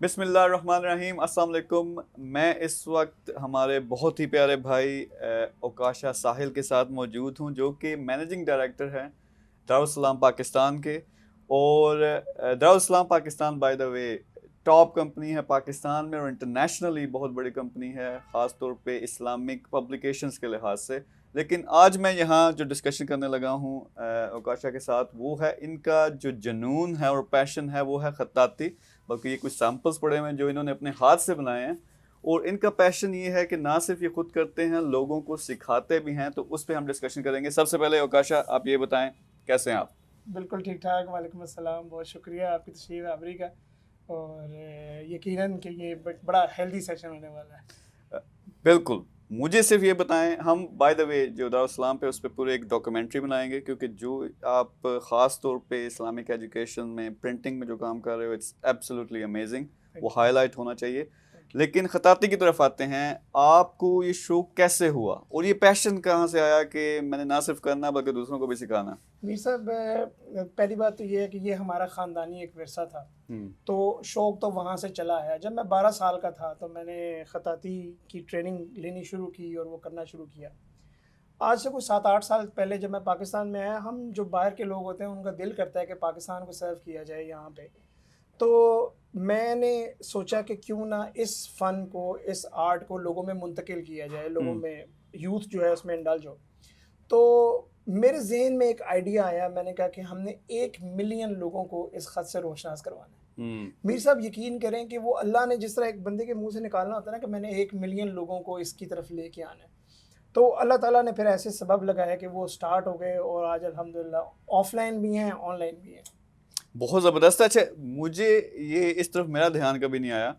बिस्मिल्लाहिर्रहमानिर्रहीम, अस्सलाम वालेकुम। मैं इस वक्त हमारे बहुत ही प्यारे भाई ओकाशा साहिल के साथ मौजूद हूँ, जो कि मैनेजिंग डायरेक्टर हैं दारुस्सलाम पाकिस्तान के। और Darussalam Pakistan by the way top company है पाकिस्तान में और इंटरनेशनली बहुत बड़ी कंपनी है, ख़ास तौर पे इस्लामिक पब्लिकेशंस के लिहाज से। लेकिन आज मैं यहाँ जो डिस्कशन करने लगा हूँ ओकाशा के साथ, वो है इनका जो जुनून है और पैशन है, वो है ख़त्ताती। बल्कि ये कुछ सैम्पल्स पड़े हुए हैं जो इन्होंने अपने हाथ से बनाए हैं। और इनका पैशन ये है कि ना सिर्फ ये खुद करते हैं, लोगों को सिखाते भी हैं। तो उस पर हम डिस्कशन करेंगे। सबसे पहले ओकाशा, आप ये बताएं कैसे हैं आप? बिल्कुल ठीक ठाक। वालेकुम अस्सलाम। बहुत शुक्रिया आपकी तशरीफ़ आवरी का। और यकीनन कि ये बड़ा हेल्दी सेशन होने वाला है। अ, बिल्कुल। मुझे सिर्फ ये बताएं, हम बाय द वे जो दारुस्सलाम पे उस पर पूरे एक डॉक्यूमेंट्री बनाएंगे, क्योंकि जो आप ख़ास तौर पे इस्लामिक एजुकेशन में प्रिंटिंग में जो काम कर रहे हो, इट्स एब्सोल्युटली अमेजिंग। वो थैंक यू। हाईलाइट होना चाहिए। Thank you. लेकिन खताती की तरफ आते हैं। आपको ये शौक कैसे हुआ और ये पैशन कहाँ से आया कि मैंने ना सिर्फ करना बल्कि दूसरों को भी सिखाना? मीर साहब, पहली बात तो ये है कि ये हमारा ख़ानदानी एक विरसा था। हम्म। तो शौक़ तो वहाँ से चला है। जब मैं 12 साल का था तो मैंने ख़ताती की ट्रेनिंग लेनी शुरू की और वो करना शुरू किया। आज से कुछ 7-8 साल पहले जब मैं पाकिस्तान में आया, हम जो बाहर के लोग होते हैं उनका दिल करता है कि पाकिस्तान को सर्व किया जाए यहाँ पे। तो मैंने सोचा कि क्यों ना इस फ़न को, इस आर्ट को लोगों में मुंतकिल किया जाए, लोगों हम्म। में यूथ जो है उसमें इंडल्ज हो। तो मेरे ज़हन में एक आइडिया आया। मैंने कहा कि हमने 1 मिलियन लोगों को इस ख़त से रोशनास करवाना है। हम्म। मीर साहब, यकीन करें कि वो अल्लाह ने जिस तरह एक बंदे के मुंह से निकालना होता है ना कि मैंने 1 मिलियन लोगों को इसकी तरफ लेके आना है, तो अल्लाह ताला ने फिर ऐसे सबब लगाया कि वो स्टार्ट हो गए और आज अल्हम्दुलिल्लाह ऑफलाइन भी हैं, ऑनलाइन भी हैं। बहुत ज़बरदस्त है। अच्छा, मुझे ये इस तरफ मेरा ध्यान कभी नहीं आया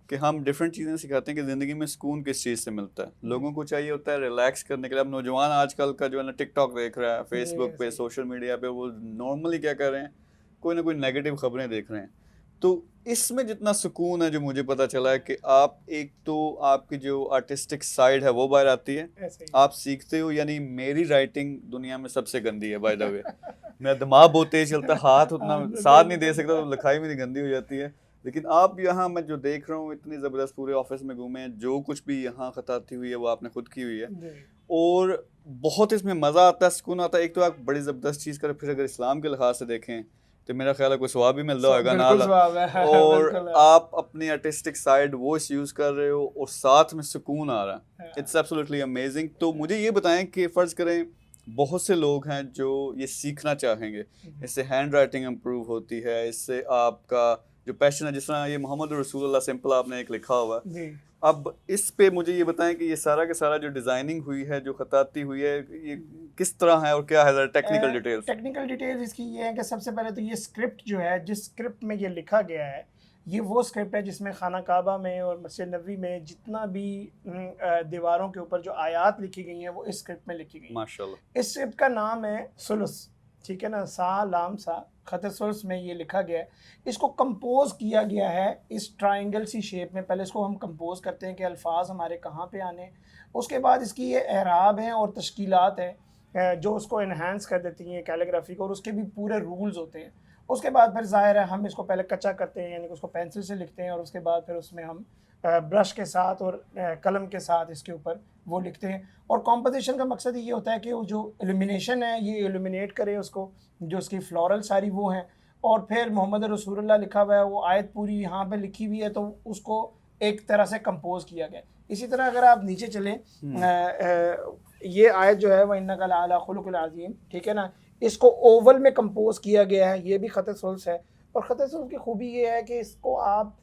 कि हम डिफरेंट चीज़ें सिखाते हैं कि ज़िंदगी में सुकून किस चीज़ से मिलता है। जी लोगों को चाहिए होता है रिलैक्स करने के लिए। अब नौजवान आजकल का जो है ना, टिकटॉक देख रहा है, जी फेसबुक पे, सही। सोशल मीडिया पे, वो नॉर्मली क्या कर रहे हैं, कोई ना कोई नेगेटिव खबरें देख रहे हैं। तो इसमें जितना सुकून है, जो मुझे पता चला है कि आप एक तो आपकी जो आर्टिस्टिक साइड है वो बाहर आती है, ऐसे ही। आप सीखते हो। यानी मेरी राइटिंग दुनिया में सबसे गंदी है बाय द वे। मेरा दिमाग बहुत तेज चलता है, हाथ उतना साथ नहीं दे सकता, तो लिखाई मेरी गंदी हो जाती है। लेकिन आप यहाँ, मैं जो देख रहा हूँ, इतनी ज़बरदस्त पूरे ऑफिस में घूमे हैं, जो कुछ भी यहाँ खताती हुई है वो आपने खुद की हुई है। जी। और बहुत इसमें मज़ा आता है, सुकून आता है। एक तो आप बड़ी ज़बरदस्त चीज़ करें, फिर अगर इस्लाम के लिहाज से देखें तो मेरा ख्याल है कोई सवाब भी मिल रहा होगा ना। बिल्कुल स्वाब है। और बिल्कुल आप अपनी आर्टिस्टिक साइड वो यूज़ कर रहे हो और साथ में सुकून आ रहा है। है। It's absolutely amazing. तो मुझे ये बताएं कि फ़र्ज़ करें बहुत से लोग हैं जो ये सीखना चाहेंगे, इससे हैंड राइटिंग इम्प्रूव होती है, इससे आपका जो पैशन है, जिस तरह ये मोहम्मद रसूलुल्लाह सिंपल आपने एक लिखा हुआ है। जी। अब इस पे मुझे ये बताएं कि ये सारा का सारा जो डिज़ाइनिंग हुई है, जो खताती हुई है, ये किस तरह है और क्या है, टेक्निकल डिटेल्स? टेक्निकल डिटेल्स इसकी ये है कि सबसे पहले तो ये स्क्रिप्ट जो है, जिस स्क्रिप्ट में ये लिखा गया है, ये वो स्क्रिप्ट है जिसमें खाना काबा में और मस्जिद नबवी में जितना भी दीवारों के ऊपर जो आयात लिखी गई हैं वो इस स्क्रिप्ट में लिखी गई हैं। माशाल्लाह। इस स्क्रिप्ट का नाम है सुलुस। ठीक है ना, सा लाम सा खत सुलुस में ये लिखा गया है। इसको कंपोज किया गया है इस ट्राइंगल सी शेप में। पहले इसको हम कंपोज करते हैं कि अल्फाज हमारे कहाँ पे आने। उसके बाद इसकी ये एराब हैं और तश्कीलात हैं जो उसको इन्हांस कर देती हैं कैलीग्राफी को, और उसके भी पूरे रूल्स होते हैं। उसके बाद फिर ज़ाहिर है हम इसको पहले कच्चा करते हैं, यानी कि उसको पेंसिल से लिखते हैं, और उसके बाद फिर उसमें हम ब्रश के साथ और कलम के साथ इसके ऊपर वो लिखते हैं। और कॉम्पोजिशन का मकसद ये होता है कि वो जो इल्यूमिनेशन है ये इल्यूमिनेट करे उसको, जो उसकी फ्लोरल सारी वो हैं। और फिर मोहम्मद रसूलुल्लाह लिखा हुआ है, वो आयत पूरी यहाँ पे लिखी हुई है, तो उसको एक तरह से कंपोज किया गया। इसी तरह अगर आप नीचे चलें, ये आयत जो है वह इन्नका लअला खुलुक़िल अज़ीम, ठीक है ना, इसको ओवल में कंपोज किया गया है। ये भी खत सुल्स है। और खत सुल्स की खूबी ये है कि इसको आप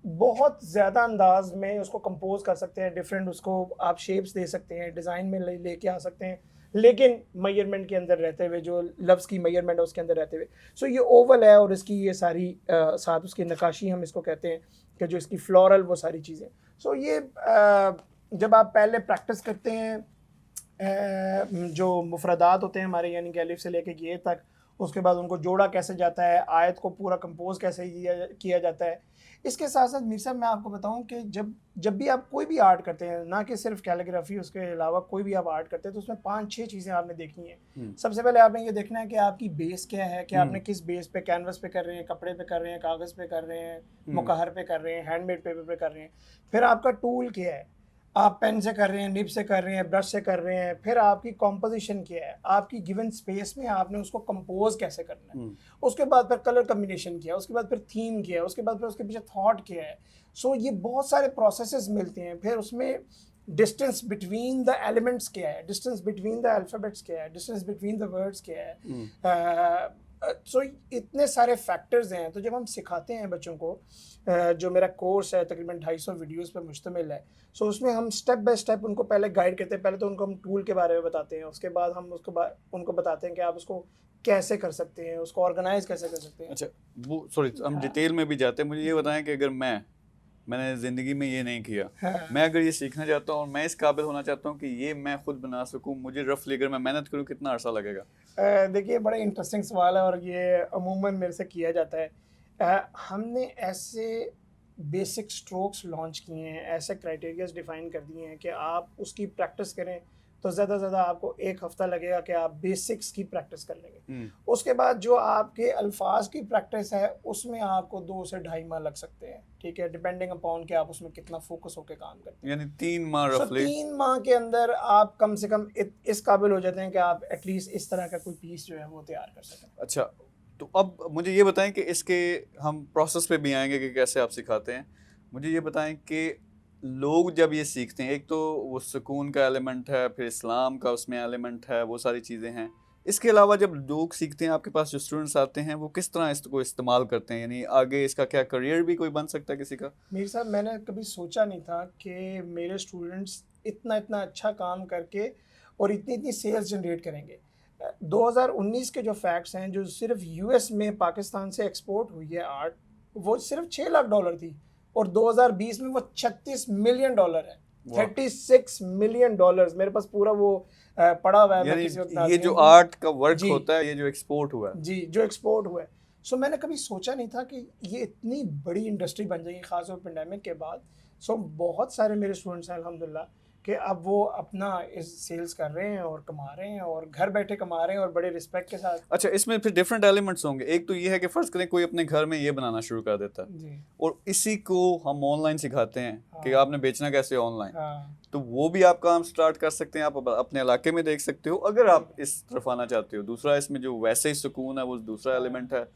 बहुत ज़्यादा अंदाज में उसको कंपोज कर सकते हैं। डिफरेंट उसको आप शेप्स दे सकते हैं, डिज़ाइन में लेके आ सकते हैं, लेकिन मेजरमेंट के अंदर रहते हुए, जो लफ्ज़ की मेजरमेंट है उसके अंदर रहते हुए। सो ये ओवल है और इसकी ये सारी साथ उसकी नकाशी हम इसको कहते हैं कि जो इसकी फ्लोरल वो सारी चीज़ें। सो ये जब आप पहले प्रैक्टिस करते हैं जो मुफरदात होते हैं हमारे, यानी कि अलिफ से लेके ये तक, उसके बाद उनको जोड़ा कैसे जाता है, आयत को पूरा कंपोज कैसे किया जाता है। इसके साथ साथ मीर साहब मैं आपको बताऊं कि जब भी आप कोई भी आर्ट करते हैं, ना कि सिर्फ कैलीग्राफी, उसके अलावा कोई भी आप आर्ट करते हैं, तो उसमें 5-6 चीज़ें आपने देखनी है। सबसे पहले आपने ये देखना है कि आपकी बेस क्या है, कि आपने किस बेस पे, कैनवस पे कर रहे हैं, कपड़े पे कर रहे हैं, कागज़ पे कर रहे हैं, मुकहर पे कर रहे हैं, हैंडमेड पेपर पे कर रहे हैं। फिर आपका टूल क्या है, आप पेन से कर रहे हैं, निब से कर रहे हैं, ब्रश से कर रहे हैं। फिर आपकी कॉम्पोजिशन क्या है, आपकी गिवन स्पेस में आपने उसको कंपोज कैसे करना है। उसके बाद फिर कलर कम्बिनेशन किया, उसके बाद फिर थीम किया है, उसके बाद फिर उसके पीछे थॉट क्या है। सो ये बहुत सारे प्रोसेसेस मिलते हैं। फिर उसमें डिस्टेंस बिटवीन द एलिमेंट्स क्या है, डिस्टेंस बिटवीन द अल्फ़ाबेट्स क्या है, डिस्टेंस बिटवीन द वर्ड्स क्या है। सो इतने सारे फैक्टर्स हैं। तो जब हम सिखाते हैं बच्चों को, जो मेरा कोर्स है तकरीबन 250 वीडियोस पे मुश्तमिल है, सो उसमें हम स्टेप बाय स्टेप उनको पहले गाइड करते हैं। पहले तो उनको हम टूल के बारे में बताते हैं, उसके बाद हम उनको बताते हैं कि आप उसको कैसे कर सकते हैं, उसको ऑर्गेनाइज कैसे कर सकते हैं। अच्छा, वो सॉरी, हम डिटेल में भी जाते हैं। मुझे ये बताएं कि अगर मैंने ज़िंदगी में ये नहीं किया, मैं अगर ये सीखना चाहता हूँ और मैं इस काबिल होना चाहता हूँ कि ये मैं खुद बना सकूँ, मुझे रफली अगर मैं मेहनत करूँ कितना अरसा लगेगा? देखिए, बड़ा इंटरेस्टिंग सवाल है और ये अमूमन मेरे से किया जाता है। हमने ऐसे बेसिक स्ट्रोक्स लॉन्च किए हैं, ऐसे क्राइटेरियाज डिफाइन कर दिए हैं कि आप उसकी प्रैक्टिस करें तो ज़्यादा से ज़्यादा आपको 1 हफ़्ता लगेगा कि आप बेसिक्स की प्रैक्टिस कर लेंगे। उसके बाद जो आपके अल्फाज की प्रैक्टिस है उसमें आपको 2 से 2.5 माह लग सकते हैं, ठीक है, डिपेंडिंग अपॉन कि आप उसमें कितना फोकस होकर काम करते हैं। यानी 3 माह रफली। 3 माह के अंदर आप कम से कम इस काबिल हो जाते हैं कि आप एटलीस्ट इस तरह का कोई पीस जो है वो तैयार कर सकें। अच्छा, तो अब मुझे ये बताएं कि इसके हम प्रोसेस पे भी आएंगे कि कैसे आप सिखाते हैं। मुझे ये बताएं कि लोग जब ये सीखते हैं, एक तो वो सुकून का एलिमेंट है, फिर इस्लाम का उसमें एलिमेंट है, वो सारी चीज़ें हैं। इसके अलावा जब लोग सीखते हैं, आपके पास जो स्टूडेंट्स आते हैं, वो किस तरह इसको इस्तेमाल करते हैं? यानी आगे इसका क्या करियर भी कोई बन सकता है किसी का? मीर साहब, मैंने कभी सोचा नहीं था कि मेरे स्टूडेंट्स इतना इतना अच्छा काम करके और इतनी इतनी सेल्स जनरेट करेंगे। 2019 के जो फैक्ट्स हैं, जो सिर्फ यूएस में पाकिस्तान से एक्सपोर्ट हुई है आर्ट, वो सिर्फ $6 लाख थी और 2020 में वो $36 मिलियन है। $36 मिलियन। मेरे पास पूरा वो पड़ा हुआ है। मैं किसी वक्त ये जो आर्ट का वर्क होता है, ये जो एक्सपोर्ट हुआ है, जी, जो एक्सपोर्ट हुआ है। सो मैंने कभी सोचा नहीं था कि ये इतनी बड़ी इंडस्ट्री बन जाएगी, खासतौर पर पेंडेमिक के बाद। सो बहुत सारे मेरे स्टूडेंट्स हैं अल्हम्दुलिल्लाह कि अब वो अपना इस सेल्स कर रहे हैं और कमा रहे हैं और घर बैठे कमा रहे हैं और बड़े रिस्पेक्ट के साथ। अच्छा, इसमें फिर डिफरेंट एलिमेंट्स होंगे। एक तो ये है कि फ़र्ज़ करें कोई अपने घर में ये बनाना शुरू कर देता है और इसी को हम ऑनलाइन सिखाते हैं कि आपने बेचना कैसे ऑनलाइन। तो वो भी आप काम स्टार्ट कर सकते हैं, आप अपने इलाके में देख सकते हो अगर आप इस तरफ आना चाहते हो। दूसरा, इसमें जो वैसे ही सुकून है वो दूसरा एलिमेंट है।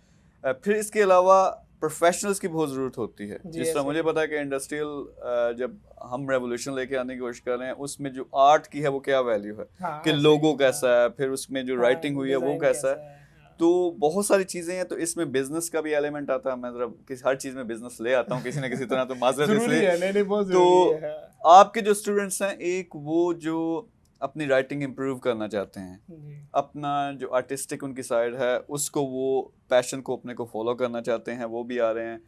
फिर इसके अलावा प्रोफेशनल्स की बहुत ज़रूरत होती है। जिस तरह मुझे पता है कि इंडस्ट्रियल जब हम रेवोल्यूशन लेके आने की कोशिश कर रहे हैं, उसमें जो आर्ट की है वो क्या वैल्यू है, कि लोगो कैसा है, फिर उसमें जो राइटिंग हुई है वो कैसा है। तो बहुत सारी चीज़ें हैं। तो इसमें बिजनेस का भी एलिमेंट आता है। मैं जरा हर चीज़ में बिजनेस ले आता हूँ किसी ना किसी तरह, तो माजरत इसलिए। तो आपके जो स्टूडेंट्स हैं, एक वो जो अपनी राइटिंग इम्प्रूव करना चाहते हैं, अपना जो आर्टिस्टिक उनकी साइड है उसको, वो पैशन को अपने को फॉलो करना चाहते हैं, वो भी आ रहे हैं।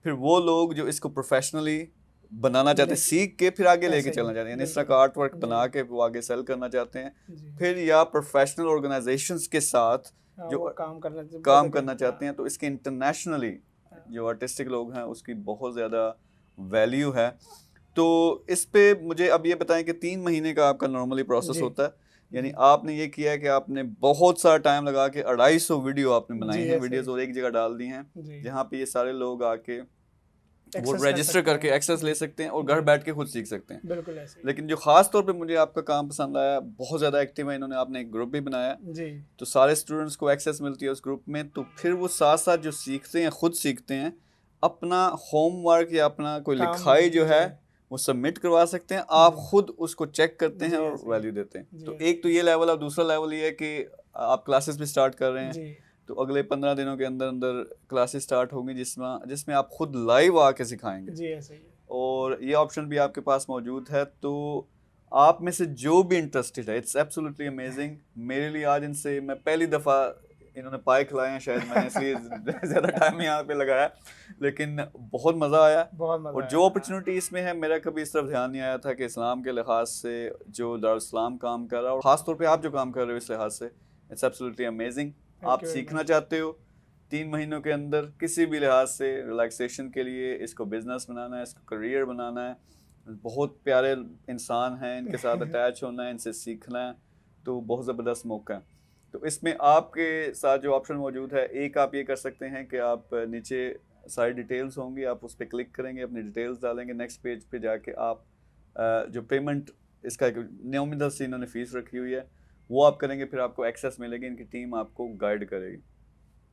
फिर वो लोग जो इसको प्रोफेशनली बनाना चाहते हैं, सीख के फिर आगे लेके चलना चाहते हैं, यानी इस तरह का आर्ट वर्क बना के वो आगे सेल करना चाहते हैं। फिर या प्रोफेशनल ऑर्गेनाइजेशंस के साथ जो काम करना चाहते हैं। तो इसके इंटरनेशनली जो आर्टिस्टिक लोग हैं उसकी बहुत ज़्यादा वैल्यू है। तो इस पे मुझे अब ये बताएं कि 3 महीने का आपका नॉर्मली प्रोसेस होता है। यानी आपने ये किया है कि आपने बहुत सारा टाइम लगा के 250 वीडियो आपने बनाई हैं, वीडियोस और एक जगह डाल दी हैं, जहाँ पे ये सारे लोग आके वो रजिस्टर करके एक्सेस ले सकते हैं और घर बैठ के खुद सीख सकते हैं। बिल्कुल ऐसे। लेकिन जो खास तौर पे मुझे आपका काम पसंद आया, बहुत ज़्यादा एक्टिव है इन्होंने, आपने एक ग्रुप भी बनाया जी, तो सारे स्टूडेंट्स को एक्सेस मिलती है उस ग्रुप में। तो फिर वो साथ साथ जो सीखते हैं, खुद सीखते हैं, अपना होमवर्क या अपना कोई लिखाई जो है वो सबमिट करवा सकते हैं। आप खुद उसको चेक करते हैं और वैल्यू देते हैं। तो एक तो ये लेवल है। दूसरा लेवल ये है कि आप क्लासेस भी स्टार्ट कर रहे हैं, तो अगले 15 दिनों के अंदर अंदर क्लासेस स्टार्ट होंगी जिसमें आप खुद लाइव आके सिखाएंगे। जी, ऐसे ही। और ये ऑप्शन भी आपके पास मौजूद है। तो आप में से जो भी इंटरेस्टेड है, इट्स एब्सोल्युटली अमेजिंग। मेरे लिए आज इनसे मैं पहली दफ़ा, इन्होंने पाए खिलाए हैं, शायद मैंने इसलिए ज़्यादा टाइम यहाँ पे लगाया, लेकिन बहुत मज़ा आया। और जो अपॉर्चुनिटी इसमें है, मेरा कभी इस तरफ ध्यान नहीं आया था कि इस्लाम के लिहाज से जो दारुल इस्लाम काम कर रहा है और ख़ास तौर पे आप जो काम कर रहे हो इस लिहाज से, इट्स एब्सोल्युटली अमेजिंग। आप सीखना चाहते हो 3 महीनों के अंदर किसी भी लिहाज से रिलैक्सेशन के लिए, इसको बिजनेस बनाना है, इसको करियर बनाना है, बहुत प्यारे इंसान हैं, इनके साथ अटैच होना है, इनसे सीखना है, तो बहुत ज़बरदस्त मौका है। तो इसमें आपके साथ जो ऑप्शन मौजूद है, एक आप ये कर सकते हैं कि आप नीचे सारी डिटेल्स होंगी, आप उस पर क्लिक करेंगे, अपनी डिटेल्स डालेंगे, नेक्स्ट पेज पे जाके आप जो पेमेंट, इसका एक नॉमिनल सी इन्होंने फीस रखी हुई है, वो आप करेंगे, फिर आपको एक्सेस मिलेगी, इनकी टीम आपको गाइड करेगी।